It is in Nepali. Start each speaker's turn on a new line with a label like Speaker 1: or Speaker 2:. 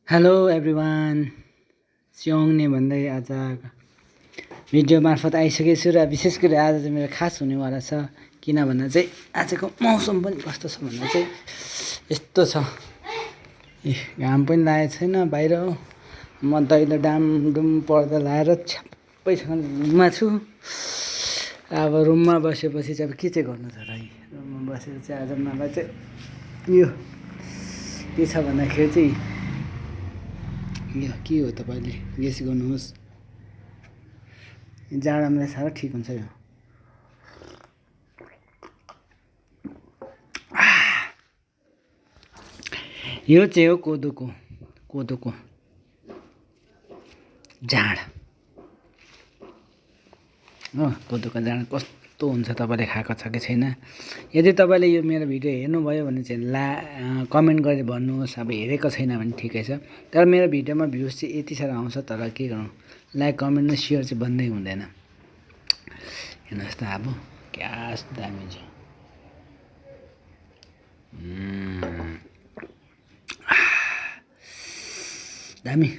Speaker 1: हेलो एभ्रिवान स्योङने भन्दै आज भिडियो मार्फत आइसकेको छु र विशेष गरी आज चाहिँ मेरो खास हुनेवाला छ किन भन्दा चाहिँ आजको मौसम पनि कस्तो छ भन्दा चाहिँ यस्तो छ घाम पनि लागेको छैन बाहिर म दैलो डामडुम पर्दा लाएर छ्याप्पैसँग रुममा छु अब रुममा बसेपछि चाहिँ अब के चाहिँ गर्नु छ र रुममा बसेर चाहिँ आज मलाई चाहिँ यो के छ भन्दाखेरि चाहिँ यो के हो तपाईँले गेस गर्नुहोस् जाडोमा साह्रो ठिक हुन्छ यो चाहिँ हो कोदोको जाँड हो कोदोको जाँड कस्तो हुन्छ तपाईँले खाएको छ कि छैन यदि तपाईँले यो मेरो भिडियो हेर्नुभयो भने चाहिँ कमेन्ट गरेर भन्नुहोस् अब हेरेको छैन भने ठिकै छ तर मेरो भिडियोमा भ्युज चाहिँ यति साह्रो आउँछ तर के गर्नु लाइक कमेन्ट र सेयर चाहिँ बन्दै हुँदैन हेर्नुहोस् त अब क्या दामी छ दामी